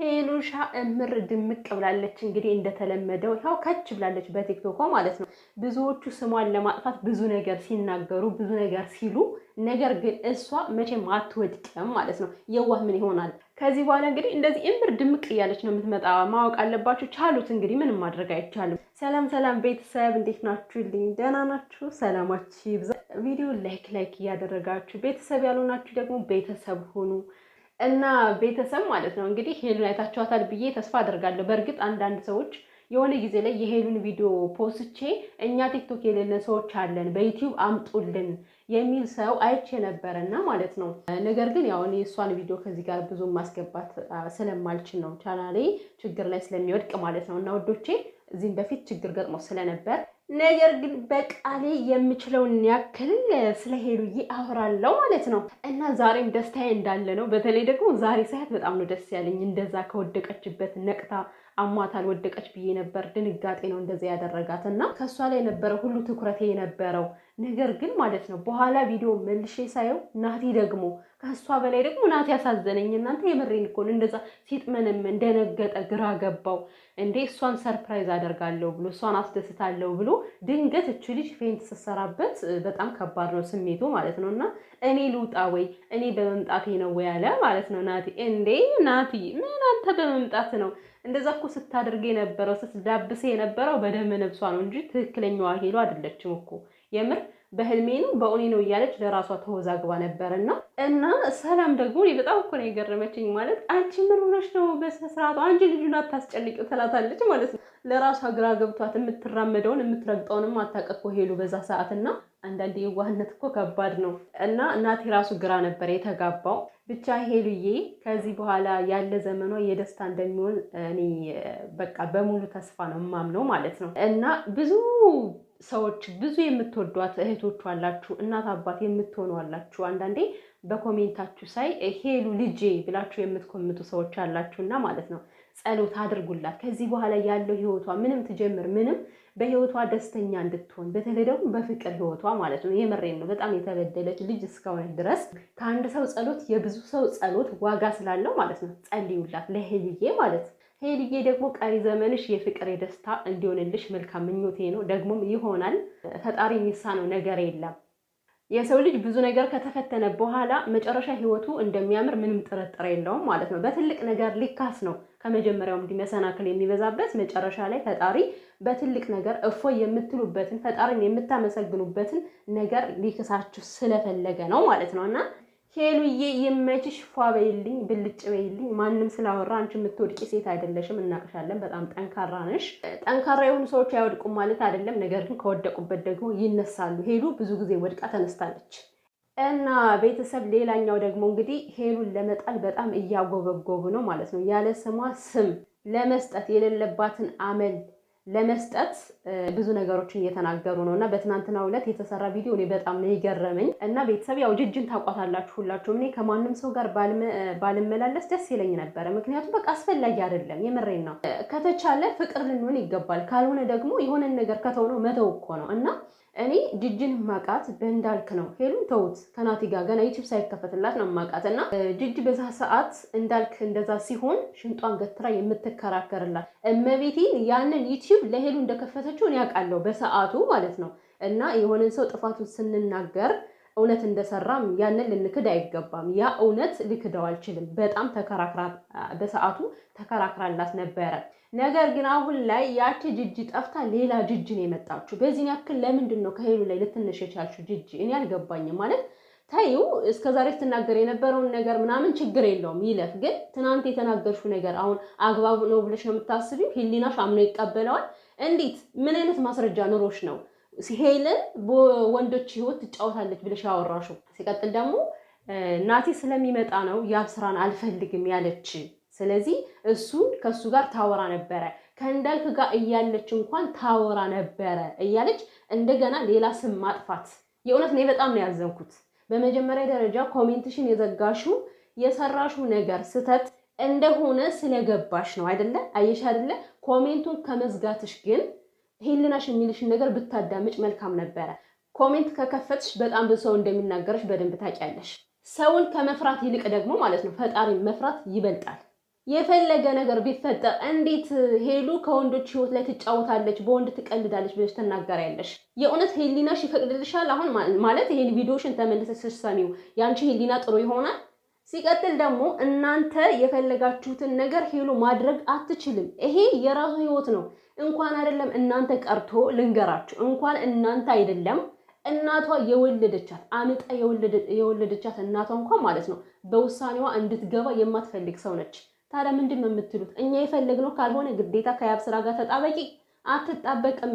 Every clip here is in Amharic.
ሄሉሻ እምር ድምቅ ብላለች። እንግዲህ እንደተለመደው ያው ከች ብላለች በቲክቶክ ማለት ነው። ብዙዎቹ ስሟን ለማጥፋት ብዙ ነገር ሲናገሩ ብዙ ነገር ሲሉ፣ ነገር ግን እሷ መቼም አትወድቅም ማለት ነው። የዋህ ምን ይሆናል? ከዚህ በኋላ እንግዲህ እንደዚህ እምር ድምቅ እያለች ነው የምትመጣ። ማወቅ አለባችሁ። ቻሉት እንግዲህ ምንም ማድረግ አይቻልም። ሰላም ሰላም ቤተሰብ እንዴት ናችሁልኝ? ደህና ናችሁ? ሰላማችሁ ይብዛ። ቪዲዮ ላይክ እያደረጋችሁ ቤተሰብ ያልሆናችሁ ደግሞ ቤተሰብ ሁኑ። እና ቤተሰብ ማለት ነው እንግዲህ ሄሉን አይታችኋታል ብዬ ተስፋ አደርጋለሁ። በእርግጥ አንዳንድ ሰዎች የሆነ ጊዜ ላይ የሄሉን ቪዲዮ ፖስቼ እኛ ቲክቶክ የሌለን ሰዎች አለን በዩቲዩብ አምጡልን የሚል ሰው አይቼ ነበረና ማለት ነው። ነገር ግን ያው እኔ እሷን ቪዲዮ ከዚህ ጋር ብዙ ማስገባት ስለማልችል ነው፣ ቻናሌ ችግር ላይ ስለሚወድቅ ማለት ነው። እና ወዶቼ እዚህም በፊት ችግር ገጥሞ ስለነበር ነገር ግን በቃሌ የምችለውን ያክል ስለ ሄሉዬ አወራለሁ ማለት ነው። እና ዛሬም ደስታዬ እንዳለ ነው። በተለይ ደግሞ ዛሬ ሳያት በጣም ነው ደስ ያለኝ። እንደዛ ከወደቀችበት ነቅታ አሟታል ወደቀች ብዬ ነበር። ድንጋጤ ነው እንደዛ ያደረጋት እና ከእሷ ላይ የነበረ ሁሉ ትኩረቴ የነበረው ነገር ግን ማለት ነው በኋላ ቪዲዮ መልሼ ሳየው ናቲ ደግሞ ከእሷ በላይ ደግሞ ናቲ ያሳዘነኝ። እናንተ የምሬን እኮ ነው። እንደዛ ሲጥመንም እንደነገጠ ግራ ገባው። እንዴ እሷን ሰርፕራይዝ አደርጋለሁ ብሎ እሷን አስደስታለሁ ብሎ ድንገት እች ልጅ ፌንት ስትሰራበት በጣም ከባድ ነው ስሜቱ ማለት ነው። እና እኔ ልውጣ ወይ እኔ በመምጣቴ ነው ወይ ያለ ማለት ነው ናቲ። እንዴ ናቲ ምን አንተ በመምጣት ነው? እንደዛ እኮ ስታደርግ የነበረው ስትዳብስ የነበረው በደመ ነፍሷ ነው እንጂ ትክክለኛዋ ሄሉ አይደለችም እኮ። የምር በህልሜ ነው በእኔ ነው እያለች ለራሷ ተወዛግባ ነበርና እና ሰላም ደግሞ እኔ በጣም እኮ ነው የገረመችኝ። ማለት አንቺ ምን ሆነሽ ነው በስርዓቱ አንቺ ልጁን አታስጨንቂው ትላታለች ማለት ነው። ለራሷ ግራ ገብቷት የምትራመደውን የምትረግጠውንም አታውቅ ሄሉ በዛ ሰዓትና አንዳንዴ የዋህነት እኮ ከባድ ነው። እና እናቴ ራሱ ግራ ነበር የተጋባው። ብቻ ሄሉዬ ከዚህ በኋላ ያለ ዘመኗ የደስታ እንደሚሆን እኔ በቃ በሙሉ ተስፋ ነው የማምነው ማለት ነው። እና ብዙ ሰዎች ብዙ የምትወዷት እህቶቹ አላችሁ፣ እናት አባት የምትሆኑ አላችሁ። አንዳንዴ በኮሜንታችሁ ሳይ ሄሉ ልጄ ብላችሁ የምትኮምቱ ሰዎች አላችሁና ማለት ነው ጸሎት አድርጉላት። ከዚህ በኋላ ያለው ህይወቷ ምንም ትጀምር ምንም በህይወቷ ደስተኛ እንድትሆን በተለይ ደግሞ በፍቅር ህይወቷ ማለት ነው። የምሬን ነው። በጣም የተበደለች ልጅ እስከሆነ ድረስ ከአንድ ሰው ጸሎት የብዙ ሰው ጸሎት ዋጋ ስላለው ማለት ነው ጸልዩላት ለሄልዬ ማለት ነው። ሄልዬ ደግሞ ቀሪ ዘመንሽ የፍቅር የደስታ እንዲሆንልሽ መልካም ምኞቴ ነው። ደግሞም ይሆናል። ፈጣሪ የሚሳነው ነገር የለም። የሰው ልጅ ብዙ ነገር ከተፈተነ በኋላ መጨረሻ ህይወቱ እንደሚያምር ምንም ጥርጥር የለውም ማለት ነው። በትልቅ ነገር ሊካስ ነው ከመጀመሪያውም እንዲመሰናክል የሚበዛበት መጨረሻ ላይ ፈጣሪ በትልቅ ነገር እፎይ የምትሉበትን ፈጣሪን የምታመሰግኑበትን ነገር ሊክሳችሁ ስለፈለገ ነው ማለት ነው። እና ሄሉዬ ይመችሽ፣ ፏ በይልኝ፣ ብልጭ በይልኝ። ማንም ስላወራ አንቺ የምትወድቂ ሴት አይደለሽም፣ እናቅሻለን። በጣም ጠንካራ ነሽ። ጠንካራ የሆኑ ሰዎች አይወድቁም ማለት አይደለም፣ ነገር ግን ከወደቁበት ደግሞ ይነሳሉ። ሄሉ ብዙ ጊዜ ወድቃ ተነስታለች። እና ቤተሰብ ሌላኛው ደግሞ እንግዲህ ሄሉን ለመጣል በጣም እያጎበጎቡ ነው ማለት ነው። ያለ ስሟ ስም ለመስጠት የሌለባትን አመል ለመስጠት ብዙ ነገሮችን እየተናገሩ ነው። እና በትናንትናው ዕለት የተሰራ ቪዲዮ እኔ በጣም ነው የገረመኝ። እና ቤተሰብ ያው ጅጅን ታውቋታላችሁ ሁላችሁም። እኔ ከማንም ሰው ጋር ባልመላለስ ደስ ይለኝ ነበረ፣ ምክንያቱም በቃ አስፈላጊ አይደለም። የምሬን ነው። ከተቻለ ፍቅር ልንሆን ይገባል፣ ካልሆነ ደግሞ የሆነን ነገር ከተውነው መተው እኮ ነው። እና እኔ ጅጅን ማቃት በእንዳልክ ነው። ሄሉን ተውት፣ ከናቲ ጋር ገና ዩቲዩብ ሳይከፈትላት ነው ማቃት። እና ጅጅ በዛ ሰዓት እንዳልክ እንደዛ ሲሆን ሽንጧን ገትራ የምትከራከርላት እመቤቴን ያንን ዩቲዩብ ለሄሉ እንደከፈተችው እኔ ያውቃለሁ በሰዓቱ ማለት ነው። እና የሆነን ሰው ጥፋቱን ስንናገር እውነት እንደሰራም ያንን ልንክድ አይገባም። ያ እውነት ልክደው አልችልም። በጣም በሰዓቱ ተከራክራላት ነበረ። ነገር ግን አሁን ላይ ያቺ ጅጅ ጠፍታ ሌላ ጅጅ ነው የመጣችሁ። በዚህ ያክል ለምንድን ነው ከሄሉ ላይ ልትነሽ የቻልሽው ጅጅ? እኔ አልገባኝም። ማለት ታዩ እስከዛሬ ስትናገር የነበረውን ነገር ምናምን ችግር የለውም ይለፍ። ግን ትናንት የተናገርሽው ነገር አሁን አግባብ ነው ብለሽ ነው የምታስቢው? ሂሊናሽ አምኖ ይቀበለዋል? እንዴት? ምን አይነት ማስረጃ ኑሮሽ ነው ሄለን በወንዶች ህይወት ትጫወታለች ብለሽ ያወራሽው? ሲቀጥል ደግሞ ናቲ ስለሚመጣ ነው ያብ ስራን አልፈልግም ያለች። ስለዚህ እሱን ከሱ ጋር ታወራ ነበረ። ከእንዳልክ ጋር እያለች እንኳን ታወራ ነበረ እያለች እንደገና ሌላ ስም ማጥፋት። የእውነት ነው በጣም ነው ያዘንኩት። በመጀመሪያ ደረጃ ኮሜንትሽን የዘጋሽው የሰራሽው ነገር ስተት እንደሆነ ስለገባሽ ነው አይደለ? አየሽ አይደለ? ኮሜንቱን ከመዝጋትሽ ግን ሄልናሽ የሚልሽን ነገር ብታዳምጭ መልካም ነበረ። ኮሜንት ከከፈትሽ በጣም ብዙ ሰው እንደሚናገርሽ በደንብ ታውቂያለሽ። ሰውን ከመፍራት ይልቅ ደግሞ ማለት ነው ፈጣሪን መፍራት ይበልጣል። የፈለገ ነገር ቢፈጠር እንዴት ሄሉ ከወንዶች ህይወት ላይ ትጫወታለች፣ በወንድ ትቀልዳለች ብለሽ ትናገሪያለሽ? የእውነት ህሊናሽ ይፈቅድልሻል? አሁን ማለት ይሄን ቪዲዮሽን ተመልሰሽ ስትሰሚው ያንቺ ህሊና ጥሩ ይሆናል? ሲቀጥል ደግሞ እናንተ የፈለጋችሁትን ነገር ሄሉ ማድረግ አትችልም። ይሄ የራሱ ህይወት ነው። እንኳን አይደለም እናንተ ቀርቶ ልንገራችሁ፣ እንኳን እናንተ አይደለም እናቷ የወለደቻት አምጣ የወለደቻት እናቷ እንኳን ማለት ነው በውሳኔዋ እንድትገባ የማትፈልግ ሰው ነች። ታዲያ ምንድን ነው የምትሉት? እኛ የፈለግነው ካልሆነ ግዴታ ከያብ ስራ ጋር ተጣበቂ። አትጣበቅም።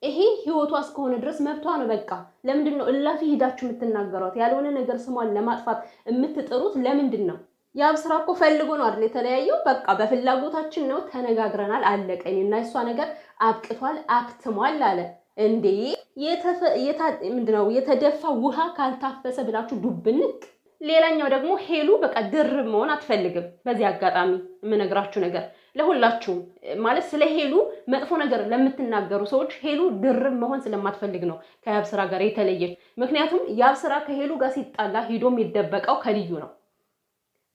ይሄ ህይወቷ እስከሆነ ድረስ መብቷ ነው። በቃ ለምንድን ነው እላፊ ሂዳችሁ የምትናገሯት? ያልሆነ ነገር ስሟን ለማጥፋት የምትጥሩት ለምንድን ነው? ያብ ስራ እኮ ፈልጎ ነው አይደል የተለያየው? በቃ በፍላጎታችን ነው፣ ተነጋግረናል፣ አለቀ። እኔና እሷ ነገር አብቅቷል፣ አክትሟል አለ እንዴ። ምንድነው የተደፋ ውሃ ካልታፈሰ ብላችሁ ዱብንቅ። ሌላኛው ደግሞ ሄሉ በቃ ድርብ መሆን አትፈልግም። በዚህ አጋጣሚ የምነግራችሁ ነገር ለሁላችሁም ማለት ስለ ሄሉ መጥፎ ነገር ለምትናገሩ ሰዎች ሄሉ ድርብ መሆን ስለማትፈልግ ነው ከያብ ስራ ጋር የተለየች። ምክንያቱም ያብ ስራ ከሄሉ ጋር ሲጣላ ሂዶ የሚደበቀው ከልዩ ነው።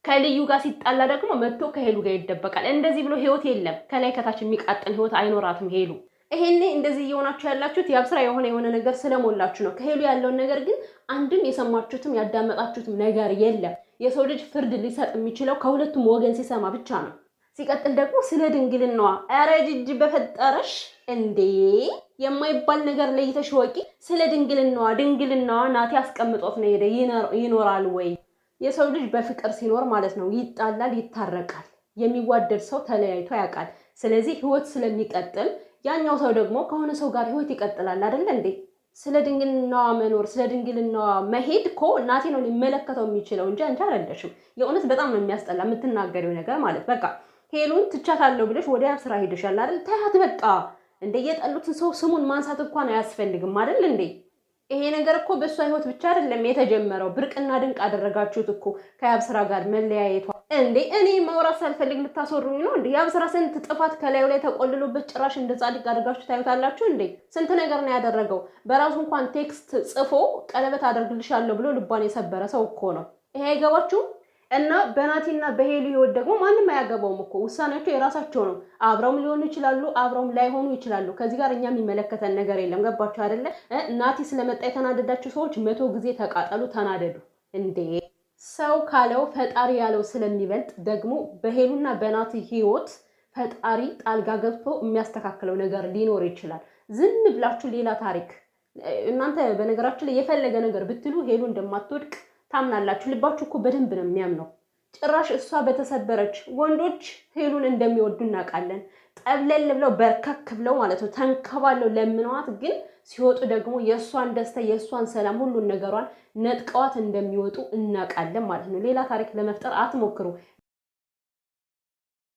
ከልዩ ጋር ሲጣላ ደግሞ መጥቶ ከሄሉ ጋር ይደበቃል። እንደዚህ ብሎ ህይወት የለም። ከላይ ከታች የሚቃጠል ህይወት አይኖራትም ሄሉ። ይሄኔ እንደዚህ እየሆናችሁ ያላችሁት ያብ ስራ የሆነ ነገር ስለሞላችሁ ነው። ከሄሉ ያለውን ነገር ግን አንድም የሰማችሁትም ያዳመጣችሁትም ነገር የለም። የሰው ልጅ ፍርድ ሊሰጥ የሚችለው ከሁለቱም ወገን ሲሰማ ብቻ ነው። ሲቀጥል ደግሞ ስለ ድንግልናዋ ኧረ ጅጅ በፈጠረሽ እንዴ የማይባል ነገር ለይተሽ ወቂ። ስለ ድንግልናዋ ናቲ አስቀምጦት ነው ሄደ። ይኖራል ወይ? የሰው ልጅ በፍቅር ሲኖር ማለት ነው ይጣላል፣ ይታረቃል። የሚዋደድ ሰው ተለያይቶ ያውቃል። ስለዚህ ህይወት ስለሚቀጥል ያኛው ሰው ደግሞ ከሆነ ሰው ጋር ህይወት ይቀጥላል አይደል እንዴ? ስለ ድንግልናዋ መኖር ስለ ድንግልናዋ መሄድ እኮ እናቴ ነው ሊመለከተው የሚችለው እንጂ አንቺ አይደለሽም። የእውነት በጣም ነው የሚያስጠላ የምትናገሪው ነገር ማለት በቃ ሄሉን ትቻታለሁ ብለሽ ወደ ያብ ስራ ሄደሻል አይደል? ታያት በቃ እንደ የጠሉትን ሰው ስሙን ማንሳት እንኳን አያስፈልግም አይደል እንዴ? ይሄ ነገር እኮ በእሷ ህይወት ብቻ አይደለም የተጀመረው። ብርቅና ድንቅ አደረጋችሁት እኮ ከያብ ስራ ጋር መለያየቷ እንዴ። እኔ ማውራት ሳልፈልግ ልታስወሩኝ ነው እንዴ? ያብ ስራ ስንት ጥፋት ከላዩ ላይ ተቆልሎበት ጭራሽ እንደ ጻድቅ አድርጋችሁ ታዩታላችሁ እንዴ? ስንት ነገር ነው ያደረገው። በራሱ እንኳን ቴክስት ጽፎ ቀለበት አደርግልሻለሁ ብሎ ልቧን የሰበረ ሰው እኮ ነው። ይሄ አይገባችሁም? እና በናቲና በሄሉ ህይወት ደግሞ ማንም አያገባውም እኮ። ውሳኔያቸው የራሳቸው ነው። አብረውም ሊሆኑ ይችላሉ፣ አብረውም ላይሆኑ ይችላሉ። ከዚህ ጋር እኛ የሚመለከተን ነገር የለም። ገባችሁ አይደለ? ናቲ ስለመጣ የተናደዳችሁ ሰዎች 100 ጊዜ ተቃጠሉ፣ ተናደዱ እንዴ። ሰው ካለው ፈጣሪ ያለው ስለሚበልጥ ደግሞ በሄሉና በናቲ ህይወት ፈጣሪ ጣልጋ ገብቶ የሚያስተካክለው ነገር ሊኖር ይችላል። ዝም ብላችሁ ሌላ ታሪክ እናንተ በነገራችሁ ላይ የፈለገ ነገር ብትሉ ሄሉ እንደማትወድቅ ታምናላችሁ። ልባችሁ እኮ በደንብ ነው የሚያምነው። ጭራሽ እሷ በተሰበረች ወንዶች ሄሉን እንደሚወዱ እናውቃለን። ጠብለል ብለው በርከክ ብለው ማለት ነው ተንከባለው ለምነዋት፣ ግን ሲወጡ ደግሞ የእሷን ደስታ የእሷን ሰላም ሁሉን ነገሯን ነጥቀዋት እንደሚወጡ እናውቃለን ማለት ነው። ሌላ ታሪክ ለመፍጠር አትሞክሩ።